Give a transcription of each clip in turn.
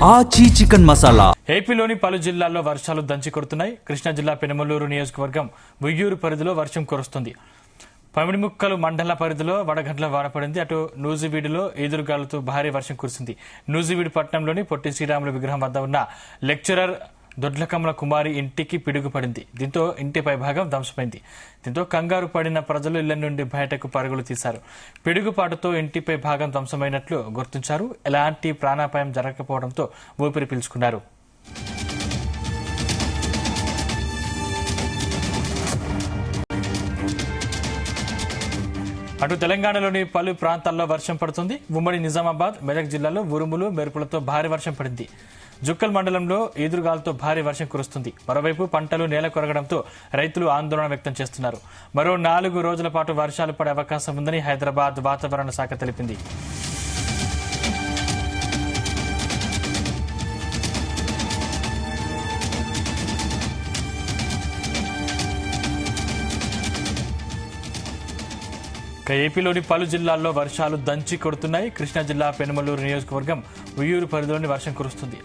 ఆచి చికెన్ మసాలా. ఏపీలోని పలు జిల్లాల్లో వర్షాలు దంచి కొడుతున్నాయి. కృష్ణా జిల్లా పెనమలూరు నియోజకవర్గం ఉయ్యూరు పరిధిలో వర్షం కురుస్తుంది. పమిడిముక్కలు మండల పరిధిలో వడగండ్ల వాన పడింది. అటు నూజివీడులో ఈదురుగాలులతో భారీ వర్షం కురిసింది. నూజివీడు పట్టణంలోని పొట్టి శ్రీరాములు విగ్రహం వద్ద ఉన్న లెక్చరర్ దొడ్లకమ్మల కుమారి ఇంటికి పిడుగు పడింది. దీంతో ఇంటి పై భాగం ధ్వంసమైంది. దీంతో కంగారు పడిన ప్రజలు ఇళ్ల నుండి బయటకు పరుగులు తీశారు. పిడుగుపాటుతో ఇంటిపై భాగం ధ్వంసమైనట్లు గుర్తించారు. ఎలాంటి ప్రాణాపాయం జరగకపోవడంతో ఊపిరి పీల్చుకున్నారు. అటు తెలంగాణలోని పలు ప్రాంతాల్లో వర్షం పడుతుంది. ఉమ్మడి నిజామాబాద్, మెదక్ జిల్లాలో ఉరుములు మెరుపులతో భారీ వర్షం పడింది. జుక్కల్ మండలంలో ఈదురుగాలతో భారీ వర్షం కురుస్తుంది. మరోవైపు పంటలు నేల కొరగడంతో రైతులు ఆందోళన వ్యక్తం చేస్తున్నారు. మరో 4 రోజుల పాటు వర్షాలు పడే అవకాశం ఉందని హైదరాబాద్ వాతావరణ శాఖ తెలిపింది. ఏపీలోని పలు జిల్లాల్లో వర్షాలు దంచి కొడుతున్నాయి. కృష్ణా జిల్లా పెనమలూరు నియోజకవర్గం ఉయ్యూరు పరిధిలోని వర్షం కురుస్తుంది.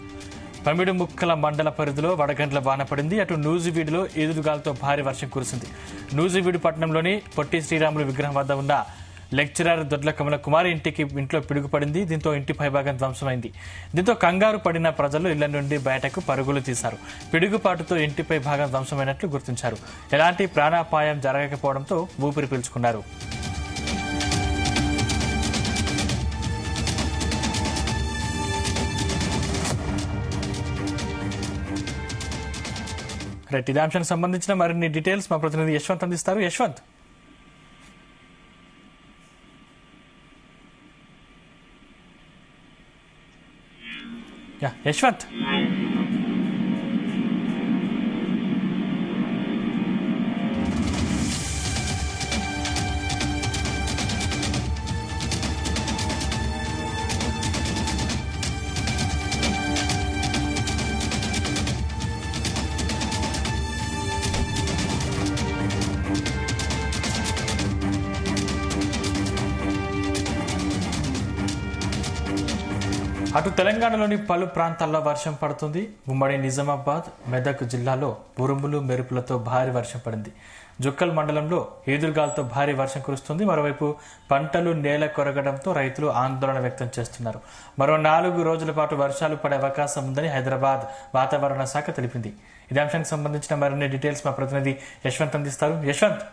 పమిడిముక్కల మండల పరిధిలో వడగండ్ల వాన పడింది. అటు నూజివీడులో ఈదురుగాలతో భారీ వర్షం కురిసింది. నూజివీడు పట్టణంలోని పొట్టి శ్రీరాములు విగ్రహం వద్ద ఉన్న లెక్చరర్ దొడ్లకమ్మల కుమారి ఇంట్లో పిడుగుపడింది. దీంతో ఇంటి పైభాగం ధ్వంసమైంది. దీంతో కంగారు పడిన ప్రజలు ఇళ్ల నుండి బయటకు పరుగులు తీశారు. పిడుగుపాటుతో ఇంటిపై భాగం ధ్వంసమైనట్లు గుర్తించారు. ఎలాంటి ప్రాణాపాయం జరగకపోవడంతో ఊపిరి పీల్చుకున్నారు. రైట్, ఇదే అంశానికి సంబంధించిన మరిన్ని డీటెయిల్స్ మా ప్రతినిధి యశ్వంత్ అందిస్తారు. యశ్వంత్, యశ్వంత్ అటు తెలంగాణలోని పలు ప్రాంతాల్లో వర్షం పడుతుంది. ఉమ్మడి నిజామాబాద్, మెదక్ జిల్లాలో ఉరుములు మెరుపులతో భారీ వర్షం పడింది. జుక్కల్ మండలంలో ఈదురుగాలతో భారీ వర్షం కురుస్తుంది. మరోవైపు పంటలు నేల కొరగడంతో రైతులు ఆందోళన వ్యక్తం చేస్తున్నారు. మరో 4 రోజుల పాటు వర్షాలు పడే అవకాశం ఉందని హైదరాబాద్ వాతావరణ శాఖ తెలిపింది. ఇదే అంశానికి సంబంధించిన మరిన్ని డీటెయిల్స్ మా ప్రతినిధి యశ్వంత్ అందిస్తారు. యశ్వంత్,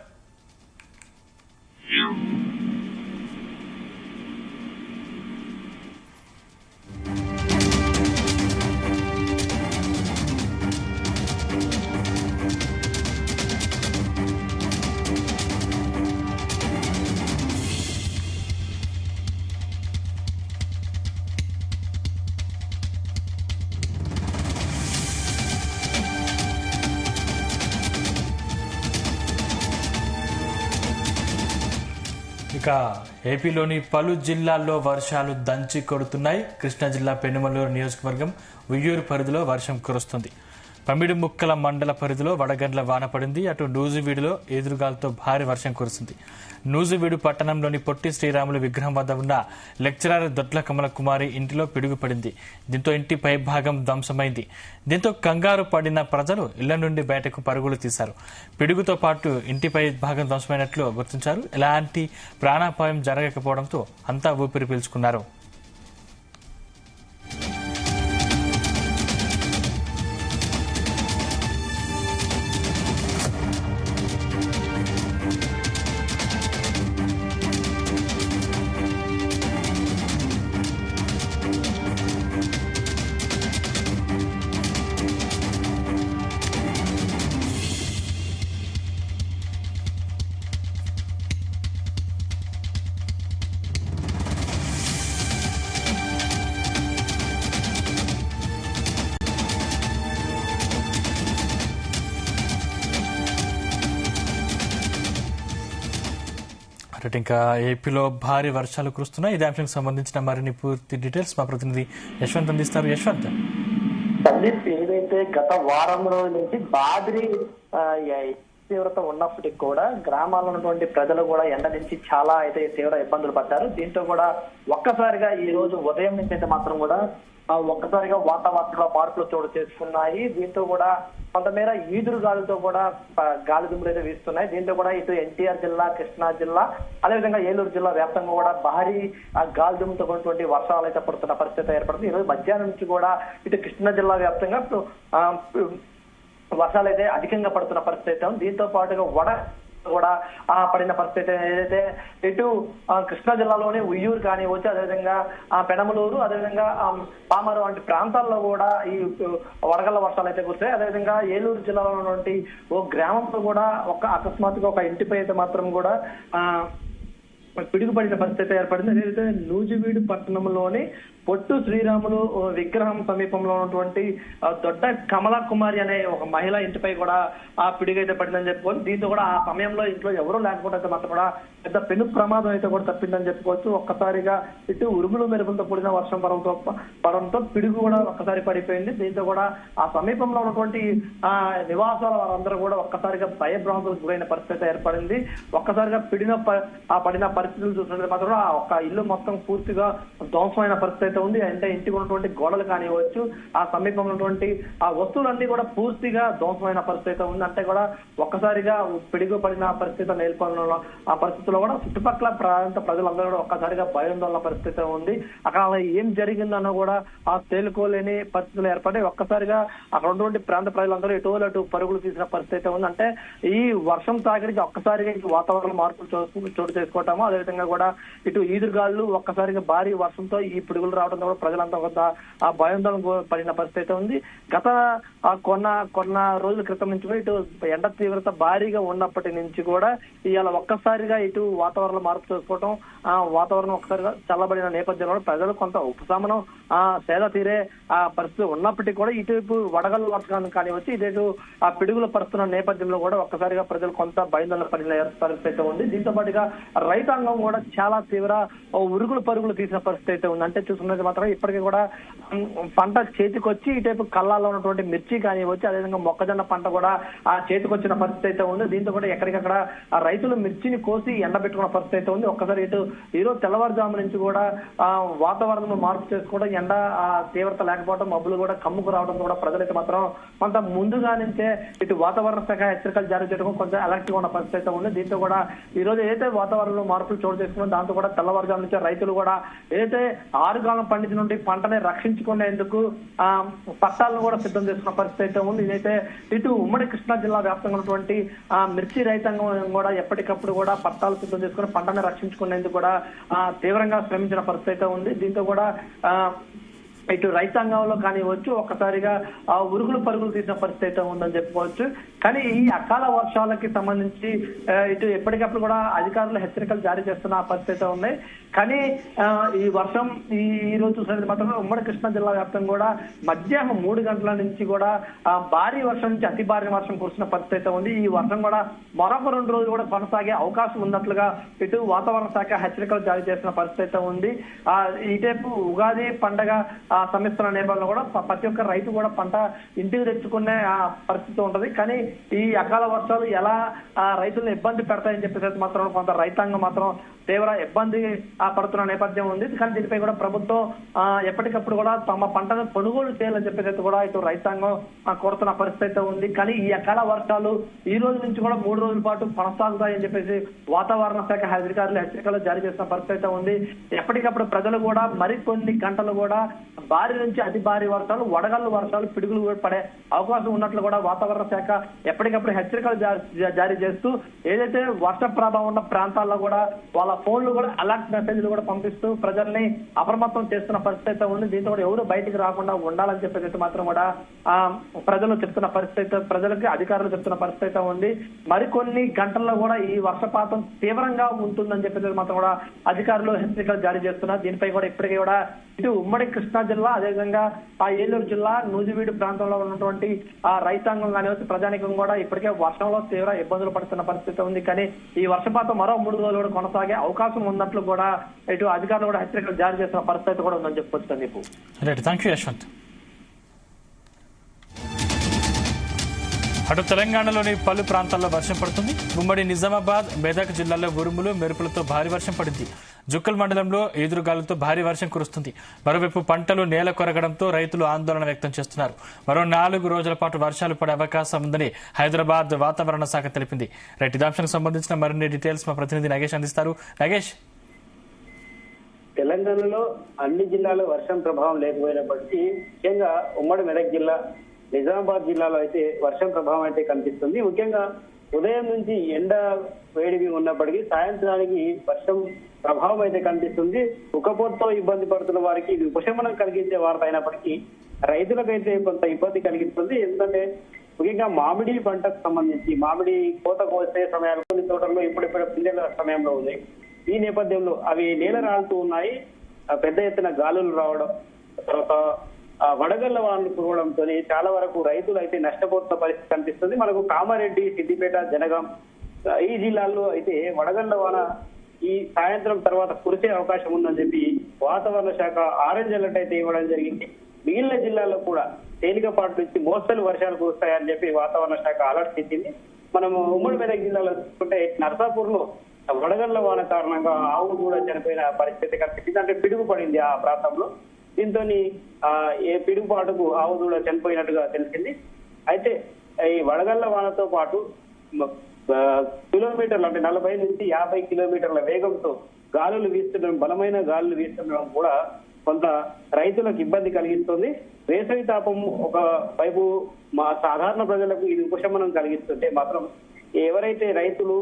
ఇక ఏపీలోని పలు జిల్లాల్లో వర్షాలు దంచి కొడుతున్నాయి. కృష్ణా జిల్లా పెనుమలూరు నియోజకవర్గం ఉయ్యూరు పరిధిలో వర్షం కురుస్తుంది. పమిడిముక్కల మండల పరిధిలో వడగండ్ల వాన పడింది. అటు నూజివీడులో ఎదురుగాలతో భారీ వర్షం కురిసింది. నూజివీడు పట్టణంలోని పొట్టి శ్రీరాములు విగ్రహం వద్ద ఉన్న లెక్చరర్ దొడ్లకమ్మల కుమారి ఇంటిలో పిడుగు పడింది. దీంతో ఇంటి పై భాగం ధ్వంసమైంది. దీంతో కంగారు పడిన ప్రజలు ఇళ్ల నుండి బయటకు పరుగులు తీశారు. పిడుగుతో పాటు ఇంటిపై భాగం ధ్వంసమైనట్లు గుర్తించారు. ఎలాంటి ప్రాణాపాయం జరగకపోవడంతో అంతా ఊపిరి పీల్చుకున్నారు. ఇంకా ఏపీలో భారీ వర్షాలు కురుస్తున్నాయి. ఇదే అంశానికి సంబంధించిన మరిన్ని పూర్తి డీటెయిల్స్ మా ప్రతినిధి యశ్వంత్ అందిస్తారు. యశ్వంత్, సందీప్, ఏదైతే గత వారం రోజుల నుంచి బాద్రి తీవ్రత ఉన్నప్పటికీ కూడా గ్రామాల్లో ఉన్నటువంటి ప్రజలు కూడా ఎండ నుంచి చాలా అయితే తీవ్ర ఇబ్బందులు పడ్డారు. దీంతో కూడా ఒక్కసారిగా ఈ రోజు ఉదయం నుంచి అయితే మాత్రం కూడా ఒక్కసారిగా వాతావరణంలో మార్పులు చోటు చేసుకున్నాయి. దీంతో కూడా కొంతమేర ఈదురు గాలులతో కూడా గాలి దుమ్ములు అయితే వీస్తున్నాయి. దీంతో కూడా ఇటు ఎన్టీఆర్ జిల్లా, కృష్ణా జిల్లా, అదేవిధంగా ఏలూరు జిల్లా వ్యాప్తంగా కూడా భారీ గాలి దుమ్ముతో కూడినటువంటి వర్షాలు అయితే పడుతున్న పరిస్థితి ఏర్పడుతుంది. ఈరోజు మధ్యాహ్నం నుంచి కూడా ఇటు కృష్ణా జిల్లా వ్యాప్తంగా వర్షాలు అయితే అధికంగా పడుతున్న పరిస్థితి ఉంది. దీంతో పాటుగా వడ కూడా పడిన పరిస్థితి ఏదైతే ఇటు కృష్ణా జిల్లాలోని ఉయ్యూరు కానివచ్చు, అదేవిధంగా పెనమలూరు, అదేవిధంగా పామరు వంటి ప్రాంతాల్లో కూడా ఈ వడగళ్ల వర్షాలు అయితే కురిశాయి. అదేవిధంగా ఏలూరు జిల్లాలో ఉన్నటువంటి ఓ గ్రామంలో కూడా అకస్మాత్తుగా ఒక ఇంటిపై అయితే మాత్రం కూడా పిడుగుపడిన పరిస్థితి ఏర్పడింది. అదేవిధంగా నూజివీడు పట్టణంలోని పొట్టు శ్రీరాములు విగ్రహం సమీపంలో ఉన్నటువంటి దొడ్డ కమలా కుమారి అనే ఒక మహిళ ఇంటిపై కూడా ఆ పిడుగైతే పడిందని చెప్పుకోవచ్చు. దీంతో కూడా ఆ సమయంలో ఇంట్లో ఎవరూ లేకపోతే మాత్రం కూడా పెద్ద పెను ప్రమాదం అయితే కూడా తప్పిందని చెప్పుకోవచ్చు. ఒక్కసారిగా ఇటు ఉరుములు మెరుపులతో కూడిన వర్షం పడంతో పిడుగు కూడా ఒక్కసారి పడిపోయింది. దీంతో కూడా ఆ సమీపంలో ఉన్నటువంటి నివాసాల వారందరూ కూడా ఒక్కసారిగా భయభ్రాంతులకు గురైన పరిస్థితి ఏర్పడింది. ఒక్కసారిగా పడిన పరిస్థితులు చూసినట్లయితే మాత్రం ఆ ఒక్క ఇల్లు మొత్తం పూర్తిగా ధ్వంసమైన పరిస్థితి ఉంది. అంటే ఇంటికి ఉన్నటువంటి గోడలు కానివ్వచ్చు, ఆ సమీపంలో ఉన్నటువంటి ఆ వస్తువులన్నీ కూడా పూర్తిగా ధ్వంసమైన పరిస్థితి ఉంది. అంటే కూడా ఒక్కసారిగా పిడుగు పడిన పరిస్థితి నెలకొన్న ఆ పరిస్థితుల్లో కూడా చుట్టుపక్కల ప్రాంత ప్రజలందరూ కూడా ఒక్కసారిగా భయాందోళన పరిస్థితి ఉంది. అక్కడ ఏం జరిగిందన్న కూడా ఆ తేలుకోలేని పరిస్థితులు ఏర్పడి ఒక్కసారిగా అక్కడ ఉన్నటువంటి ప్రాంత ప్రజలందరూ అటు పరుగులు తీసిన పరిస్థితి ఉంది. అంటే ఈ వర్షం తాకిడికి ఒక్కసారిగా వాతావరణ మార్పులు చోటు చేసుకోవటము, అదేవిధంగా కూడా ఇటు ఈదురుగాళ్ళు ఒక్కసారిగా భారీ వర్షంతో ఈ పిడుగులు రావడంతో కూడా ప్రజలంతా కొంత ఆ భయాందోళన పడిన పరిస్థితి ఉంది. గత కొన్న రోజుల క్రితం నుంచి కూడా ఇటు ఎండ తీవ్రత భారీగా ఉన్నప్పటి నుంచి కూడా ఇవాళ ఒక్కసారిగా ఇటు వాతావరణం మార్పు చేసుకోవటం, వాతావరణం ఒక్కసారిగా చల్లబడిన నేపథ్యంలో ప్రజలు కొంత ఉపశమనం సేద తీరే ఆ పరిస్థితి ఉన్నప్పటికీ కూడా ఇటువైపు వడగళ్ళు వర్షాలను కానివచ్చు, ఇటు ఆ పిడుగులు పడుతున్న నేపథ్యంలో కూడా ఒక్కసారిగా ప్రజలు కొంత భయాందోళన పడిన పరిస్థితి ఉంది. దీంతో పాటుగా రైతాంగం కూడా చాలా తీవ్ర ఉరుగులు పరుగులు తీసిన పరిస్థితి ఉంది. అంటే చూసుకున్నది మాత్రం ఇప్పటికీ కూడా పంట చేతికొచ్చి ఇటువైపు కళ్ళాల్లో ఉన్నటువంటి మిర్చి కానివచ్చు, అదేవిధంగా మొక్కజొన్న పంట కూడా ఆ చేతికొచ్చిన పరిస్థితి అయితే ఉంది. దీంతో కూడా ఎక్కడికక్కడ ఆ రైతులు మిర్చిని కోసి ఎండబెట్టుకున్న పరిస్థితి అయితే ఉంది. ఒక్కసారి ఇటు ఈరోజు తెల్లవారుజాము నుంచి కూడా వాతావరణంలో మార్పు చేసుకోవడం, ఎండ తీవ్రత లేకపోవడం, మబ్బులు కూడా కమ్ముకు రావడం కూడా ప్రజలైతే మాత్రం కొంత ముందుగా నుంచే ఇటు వాతావరణ శాఖ హెచ్చరికలు జారీ చేయడం కొంచెం అలర్ట్ గా ఉన్న పరిస్థితి అయితే ఉంది. దీంతో కూడా ఈ రోజు ఏదైతే వాతావరణంలో మార్పులు చోటు చేసుకున్నాం దాంతో కూడా తెల్లవారుజాము నుంచి రైతులు కూడా ఏదైతే ఆరుగాలం పండించిన నుండి పంటని రక్షించుకునేందుకు పట్టాలను కూడా సిద్ధం చేసుకున్న పరిస్థితి అయితే ఉంది. ఇదైతే ఇటు ఉమ్మడి కృష్ణా జిల్లా వ్యాప్తంగా ఉన్నటువంటి మిర్చి రైతాంగం కూడా ఎప్పటికప్పుడు కూడా పట్టాలు సిద్ధం చేసుకుని పంటని రక్షించుకునేందుకు కూడా తీవ్రంగా శ్రమించిన పరిస్థితి అయితే ఉంది. దీంతో కూడా ఇటు రైతాంగంలో కానివచ్చు ఒక్కసారిగా ఉరుగులు పరుగులు తీసిన పరిస్థితి అయితే ఉందని చెప్పుకోవచ్చు. కానీ ఈ అకాల వర్షాలకి సంబంధించి ఇటు ఎప్పటికప్పుడు కూడా అధికారులు హెచ్చరికలు జారీ చేస్తున్న పరిస్థితి ఉన్నాయి. కానీ ఈ వర్షం ఈ రోజు చూసినది మాత్రం ఉమ్మడి కృష్ణా జిల్లా వ్యాప్తంగా కూడా మధ్యాహ్నం 3 గంటల నుంచి కూడా భారీ వర్షం నుంచి అతి భారీ వర్షం కురిసిన పరిస్థితి ఉంది. ఈ వర్షం కూడా మరొక 2 రోజులు కూడా కొనసాగే అవకాశం ఉన్నట్లుగా ఇటు వాతావరణ శాఖ హెచ్చరికలు జారీ చేసిన పరిస్థితి ఉంది. ఇటేపు ఉగాది పండగ సమీస్తున్న నేపథ్యంలో కూడా ప్రతి ఒక్క రైతు కూడా పంట ఇంటికి తెచ్చుకునే పరిస్థితి ఉంటది. కానీ ఈ అకాల వర్షాలు ఎలా రైతులను ఇబ్బంది పెడతాయని చెప్పేసి మాత్రం కొంత రైతాంగం మాత్రం తీవ్ర ఇబ్బంది పడుతున్న నేపథ్యం ఉంది. కానీ దీనిపై కూడా ప్రభుత్వం ఎప్పటికప్పుడు కూడా తమ పంటను కొనుగోలు చేయాలని చెప్పేసి కూడా ఇటు రైతాంగం కోరుతున్న పరిస్థితి ఉంది. కానీ ఈ అకాల వర్షాలు ఈ రోజు నుంచి కూడా 3 రోజుల పాటు కొనసాగుతాయని చెప్పేసి వాతావరణ శాఖ అధికారులు హెచ్చరికలు జారీ చేసిన పరిస్థితి ఉంది. ఎప్పటికప్పుడు ప్రజలు కూడా మరికొన్ని గంటలు కూడా భారీ నుంచి అతి భారీ వర్షాలు, వడగళ్ళు వర్షాలు, పిడుగులు పడే అవకాశం ఉన్నట్లు కూడా వాతావరణ శాఖ ఎప్పటికప్పుడు హెచ్చరికలు జారీ చేస్తూ ఏదైతే వర్ష ప్రభావం ఉన్న ప్రాంతాల్లో కూడా వాళ్ళ ఫోన్లు కూడా అలర్ట్ మెసేజ్లు కూడా పంపిస్తూ ప్రజల్ని అప్రమత్తం చేస్తున్న పరిస్థితి ఉంది. దీంతో కూడా ఎవరు బయటికి రాకుండా ఉండాలని చెప్పేసి మాత్రం కూడా ప్రజలు చెప్తున్న పరిస్థితి, ప్రజలకి అధికారులు చెప్తున్న పరిస్థితి ఉంది. మరికొన్ని గంటల్లో కూడా ఈ వర్షపాతం తీవ్రంగా ఉంటుందని చెప్పేసి మాత్రం కూడా అధికారులు హెచ్చరికలు జారీ చేస్తున్నారు. దీనిపై కూడా ఇప్పటికీ కూడా ఇటు ఉమ్మడి కృష్ణా జిల్లా, అదేవిధంగా ఏలూరు జిల్లా నూజివీడు ప్రాంతంలో ఉన్నటువంటి రైతాంగం కానివచ్చు, ప్రజానికం కూడా ఇప్పటికే వర్షంలో తీవ్ర ఇబ్బందులు పడుతున్న పరిస్థితి ఉంది. కానీ ఈ వర్షపాతం మరో 3 రోజులు కూడా కొనసాగే అవకాశం ఉన్నట్లు కూడా ఇటు అధికారులు కూడా హెచ్చరికలు జారీ చేసిన పరిస్థితి కూడా ఉందని చెప్పొచ్చు. Thank you Yashwant. అటు తెలంగాణలోని పలు ప్రాంతాల్లో వర్షం పడుతుంది. ఉమ్మడి నిజామాబాద్, మెదక్ జిల్లాల్లో ఉరుములు మెరుపులతో భారీ వర్షం పడింది. జుక్కల్ మండలంలో ఈదురుగాలులతో భారీ వర్షం కురుస్తుంది. మరోవైపు పంటలు నేల కొరగడంతో రైతులు ఆందోళన వ్యక్తం చేస్తున్నారు. మరో 4 రోజుల పాటు వర్షాలు పడే అవకాశం ఉందని హైదరాబాద్ వాతావరణ శాఖ తెలిపింది. రైట్, ఇదాంశానికి సంబంధించిన మరిన్ని డీటెయిల్స్ మా ప్రతినిధి నగేష్ అందిస్తారు. నగేష్, తెలంగాణలో అన్ని జిల్లాలో వర్షం ప్రభావం లేకపోయినప్పటికీ ముఖ్యంగా ఉమ్మడి మెదక్ జిల్లా, నిజామాబాద్ జిల్లాలో అయితే వర్షం ప్రభావం అయితే కనిపిస్తుంది. ముఖ్యంగా ఉదయం నుంచి ఎండ వేడిగా ఉన్నప్పటికీ సాయంత్రానికి వర్షం ప్రభావం అయితే కనిపిస్తుంది. ఉక్కపోతతో ఇబ్బంది పడుతున్న వారికి ఇది ఉపశమనం కలిగించే వార్త అయినప్పటికీ రైతులకైతే కొంత ఇబ్బంది కలిగిస్తుంది. ఎందుకంటే ముఖ్యంగా మామిడి పంటకు సంబంధించి మామిడి కోత కోసే సమయాలు కొన్ని తోటల్లో ఇప్పుడిప్పుడే పిందెల సమయంలో ఉంది. ఈ నేపథ్యంలో అవి నేల రాలుతూ ఉన్నాయి. పెద్ద ఎత్తున గాలులు రావడం, తర్వాత వడగళ్ల వానలు కురవడంతో చాలా వరకు రైతులు అయితే నష్టపోతున్న పరిస్థితి కనిపిస్తుంది. మనకు కామారెడ్డి, సిద్దిపేట, జనగాం ఈ జిల్లాల్లో అయితే వడగళ్ల వాన ఈ సాయంత్రం తర్వాత కురిసే అవకాశం ఉందని చెప్పి వాతావరణ శాఖ ఆరెంజ్ అలర్ట్ అయితే ఇవ్వడం జరిగింది. మిగిలిన జిల్లాల్లో కూడా తేలికపాటి నుంచి మోస్తరు వర్షాలు కురుస్తాయని చెప్పి వాతావరణ శాఖ అలర్ట్ ఇచ్చింది. మనము ఉమ్మడి మెదక్ జిల్లాలో చూసుకుంటే నర్సాపూర్ లో వడగళ్ల వాన కారణంగా ఆవులు కూడా చనిపోయిన పరిస్థితి కనిపించింది. అంటే పిడుగు పడింది ఆ ప్రాంతంలో. దీంతో ఏ పిడుగుపాటుకు ఆవు కూడా చనిపోయినట్టుగా తెలిసింది. అయితే ఈ వడగళ్ల వానతో పాటు కిలోమీటర్లు అంటే 40 నుంచి 50 కిలోమీటర్ల వేగంతో గాలులు వీస్తుండడం, బలమైన గాలులు వీస్తుండడం కూడా కొంత రైతులకు ఇబ్బంది కలిగిస్తుంది. వేసవి తాపం ఒక వైపు మా సాధారణ ప్రజలకు ఇది ఉపశమనం కలిగిస్తుంటే మాత్రం ఎవరైతే రైతులు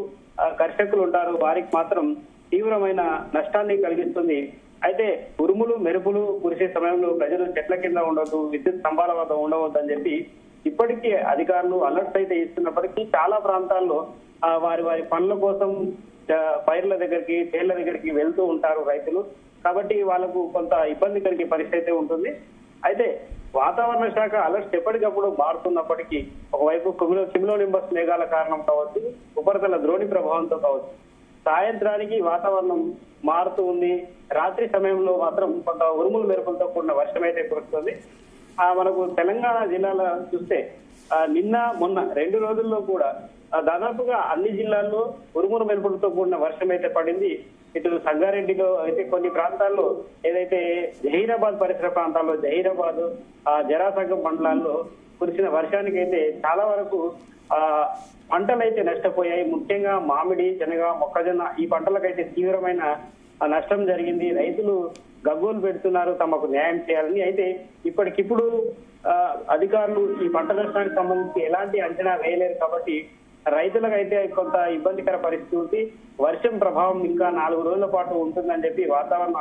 కర్షకులు ఉంటారో వారికి మాత్రం తీవ్రమైన నష్టాన్ని కలిగిస్తుంది. అయితే ఉరుములు మెరుపులు కురిసే సమయంలో ప్రజలు చెట్ల కింద ఉండవద్దు, విద్యుత్ స్తంభాల వద్ద ఉండవద్దు అని చెప్పి ఇప్పటికీ అధికారులు అలర్ట్స్ అయితే ఇస్తున్నప్పటికీ చాలా ప్రాంతాల్లో వారి పనుల కోసం పైర్ల దగ్గరికి, తేళ్ల దగ్గరికి వెళ్తూ ఉంటారు రైతులు. కాబట్టి వాళ్ళకు కొంత ఇబ్బంది కలిగే పరిస్థితి ఉంటుంది. అయితే వాతావరణ శాఖ అలర్ట్స్ ఎప్పటికప్పుడు మారుతున్నప్పటికీ ఒకవైపు క్యుములో నింబస్ మేఘాల కారణం కావచ్చు, ఉపరితల ద్రోణి ప్రభావంతో కావచ్చు, సాయంత్రానికి వాతావరణం మారుతూ ఉంది. రాత్రి సమయంలో మాత్రం కొంత ఉరుములు మెరుపులతో కూడిన వర్షం అయితే కురుస్తుంది. మనకు తెలంగాణ జిల్లాలో చూస్తే నిన్న మొన్న 2 రోజుల్లో కూడా దాదాపుగా అన్ని జిల్లాల్లో ఉరుములు మెరుపులతో కూడిన వర్షం అయితే పడింది. ఇటు సంగారెడ్డిలో అయితే కొన్ని ప్రాంతాల్లో, ఏదైతే జహీరాబాద్ పరిసర ప్రాంతాల్లో, జహీరాబాద్ జరాసంగం మండలాల్లో కురిసిన వర్షానికి అయితే చాలా వరకు పంటలు అయితే నష్టపోయాయి. ముఖ్యంగా మామిడి, శనగ, మొక్కజొన్న ఈ పంటలకైతే తీవ్రమైన నష్టం జరిగింది. రైతులు గగ్గోలు పెడుతున్నారు తమకు న్యాయం చేయాలని. అయితే ఇప్పటికిప్పుడు అధికారులు ఈ పంట నష్టానికి సంబంధించి ఎలాంటి అంచనా వేయలేరు కాబట్టి రైతులకైతే కొంత ఇబ్బందికర పరిస్థితి ఉంది. వర్షం ప్రభావం ఇంకా 4 రోజుల పాటు ఉంటుందని చెప్పి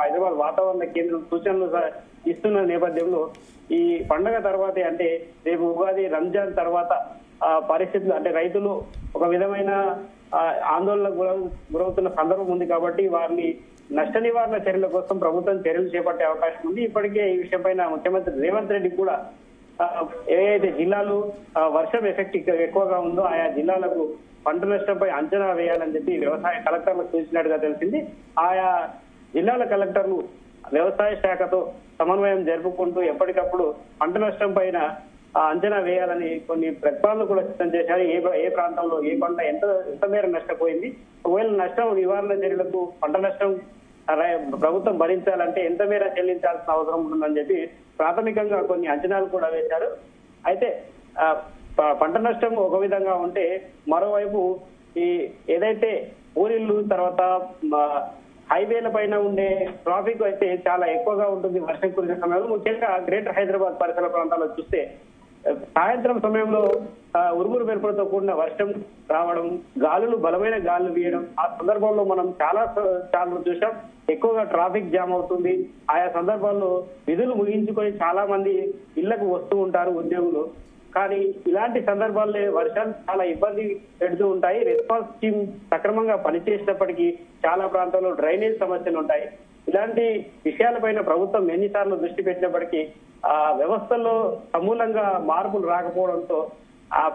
హైదరాబాద్ వాతావరణ కేంద్రం సూచనలు ఇస్తున్న నేపథ్యంలో ఈ పండగ తర్వాతే, అంటే రేపు ఉగాది, రంజాన్ తర్వాత పరిస్థితులు, అంటే రైతులు ఒక విధమైన ఆందోళనకు గురవుతున్న సందర్భం ఉంది కాబట్టి వారిని నష్ట నివారణ చర్యల కోసం ప్రభుత్వం చర్యలు చేపట్టే అవకాశం ఉంది. ఇప్పటికే ఈ విషయం పైన ముఖ్యమంత్రి రేవంత్ రెడ్డి కూడా ఏవైతే జిల్లాలు వర్షం ఎఫెక్ట్ ఎక్కువగా ఉందో ఆయా జిల్లాలకు పంట నష్టంపై అంచనా వేయాలని చెప్పి వ్యవసాయ కలెక్టర్లకు సూచించినట్టుగా తెలిసింది. ఆయా జిల్లాల కలెక్టర్లు వ్యవసాయ శాఖతో సమన్వయం జరుపుకుంటూ ఎప్పటికప్పుడు పంట నష్టం పైన అంచనా వేయాలని కొన్ని ప్రతిపాదనలు కూడా సిద్ధం చేశారు. ఏ ప్రాంతంలో ఏ పంట ఎంత మేర నష్టపోయింది, ఒకవేళ నష్టం నివారణ చర్యలకు పంట నష్టం ప్రభుత్వం భరించాలంటే ఎంత మేర చెల్లించాల్సిన అవసరం ఉంటుందని చెప్పి ప్రాథమికంగా కొన్ని అంచనాలు కూడా వేశారు. అయితే పంట నష్టం ఒక విధంగా ఉంటే, మరోవైపు ఈ ఏదైతే ఊరిళ్ళు, తర్వాత హైవేల పైన ఉండే ట్రాఫిక్ అయితే చాలా ఎక్కువగా ఉంటుంది వర్షం కురిసే సమయంలో. ముఖ్యంగా గ్రేటర్ హైదరాబాద్ పరిసర ప్రాంతాల్లో చూస్తే సాయంత్రం సమయంలో ఉరుములు మెరుపులతో కూడిన వర్షం రావడం, గాలులు, బలమైన గాలులు వీయడం, ఆ సందర్భంలో మనం చాలా చూసాం. ఎక్కువగా ట్రాఫిక్ జామ్ అవుతుంది. ఆయా సందర్భాల్లో విధులు ముగించుకొని చాలా మంది ఇళ్లకు వస్తూ ఉంటారు ఉద్యోగులు. కానీ ఇలాంటి సందర్భాల్లో వర్షాలు చాలా ఇబ్బంది పెడుతూ ఉంటాయి. రెస్పాన్స్ టీమ్ సక్రమంగా పనిచేసినప్పటికీ చాలా ప్రాంతాల్లో డ్రైనేజ్ సమస్యలు ఉంటాయి. ఇలాంటి విషయాలపైన ప్రభుత్వం ఎన్నిసార్లు దృష్టి పెట్టినప్పటికీ ఆ వ్యవస్థల్లో సమూలంగా మార్పులు రాకపోవడంతో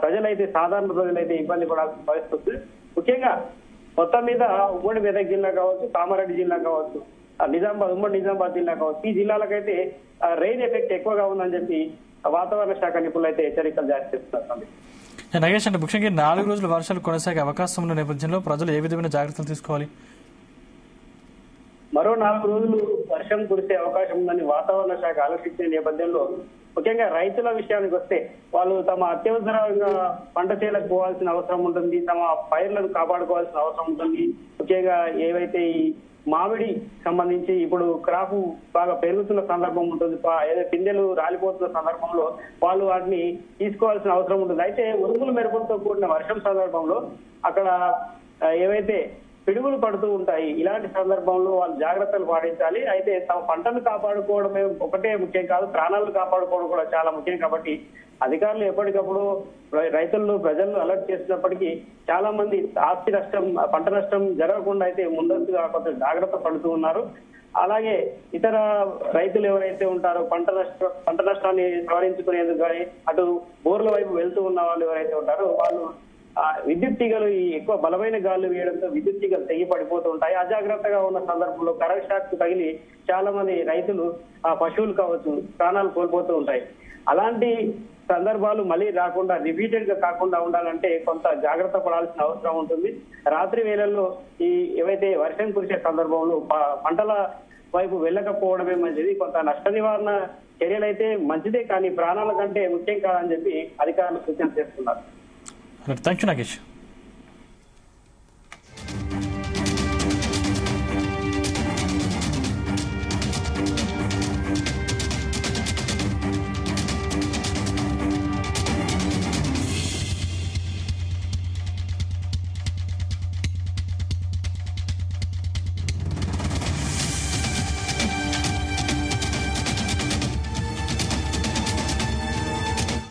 ప్రజలైతే, సాధారణ ప్రజలైతే ఇబ్బంది పడాల్సిన పరిస్థితి. ముఖ్యంగా మొత్తం మీద ఉమ్మడి మెదక్ జిల్లా కావచ్చు, కామారెడ్డి జిల్లా కావచ్చు, ఉమ్మడి నిజామాబాద్ జిల్లా కావచ్చు, ఈ జిల్లాలకైతే రెయిన్ ఎఫెక్ట్ ఎక్కువగా ఉందని చెప్పి వాతావరణ శాఖ నిపుణులు అయితే హెచ్చరికలు జారీ చేస్తున్నారు. నాగేష్, అంటే ముఖ్యంగా 4 రోజులు వర్షాలు కొనసాగే అవకాశం ఉన్న నేపథ్యంలో ప్రజలు ఏ విధమైన జాగ్రత్తలు తీసుకోవాలి? మరో 4 రోజులు వర్షం కురిసే అవకాశం ఉందని వాతావరణ శాఖ ఆలోచించిన నేపథ్యంలో ముఖ్యంగా రైతుల విషయానికి వస్తే వాళ్ళు తమ అత్యవసరంగా పంట చేలకు పోవాల్సిన అవసరం ఉంటుంది, తమ పైర్లను కాపాడుకోవాల్సిన అవసరం ఉంటుంది. ముఖ్యంగా ఏవైతే ఈ మామిడి సంబంధించి ఇప్పుడు క్రాప్ బాగా పెరుగుతున్న సందర్భం ఉంటుంది, ఏదో పిందెలు రాలిపోతున్న సందర్భంలో వాళ్ళు వాటిని తీసుకోవాల్సిన అవసరం ఉంటుంది. అయితే ఉరుములు మెరుపులతో కూడిన వర్షం సందర్భంలో అక్కడ ఏవైతే పిడుగులు పడుతూ ఉంటాయి, ఇలాంటి సందర్భంలో వాళ్ళు జాగ్రత్తలు పాటించాలి. అయితే తమ పంటను కాపాడుకోవడమే ఒకటే ముఖ్యం కాదు, ప్రాణాలను కాపాడుకోవడం కూడా చాలా ముఖ్యం. కాబట్టి అధికారులు ఎప్పటికప్పుడు రైతులను ప్రజలను అలర్ట్ చేసినప్పటికీ చాలా మంది ఆస్తి నష్టం పంట నష్టం జరగకుండా అయితే ముందస్తుగా కొంత జాగ్రత్త పడుతూ ఉన్నారు. అలాగే ఇతర రైతులు ఎవరైతే ఉంటారో పంట నష్టాన్ని సవరించుకునేందుకు కానీ అటు బోర్ల వైపు వెళ్తూ ఉన్న వాళ్ళు ఎవరైతే ఉంటారో వాళ్ళు విద్యుత్ తీగలు ఈ ఎక్కువ బలమైన గాలు వేయడంతో విద్యుత్ తీగలు తెగి పడిపోతూ ఉంటాయి. అజాగ్రత్తగా ఉన్న సందర్భంలో కరెంట్ షాక్ తగిలి చాలా మంది రైతులు పశువులు కావచ్చు ప్రాణాలు కోల్పోతూ ఉంటాయి. అలాంటి సందర్భాలు మళ్ళీ రాకుండా రిపీటెడ్ గా కాకుండా ఉండాలంటే కొంత జాగ్రత్త పడాల్సిన అవసరం ఉంటుంది. రాత్రి వేళల్లో ఈ ఏవైతే వర్షం కురిసే సందర్భంలో పంటల వైపు వెళ్ళకపోవడమే మంచిది. కొంత నష్ట నివారణ చర్యలైతే మంచిదే, కానీ ప్రాణాల కంటే ముఖ్యం కాదని చెప్పి అధికారులు సూచన చేస్తున్నారు. Thank you Nagesh.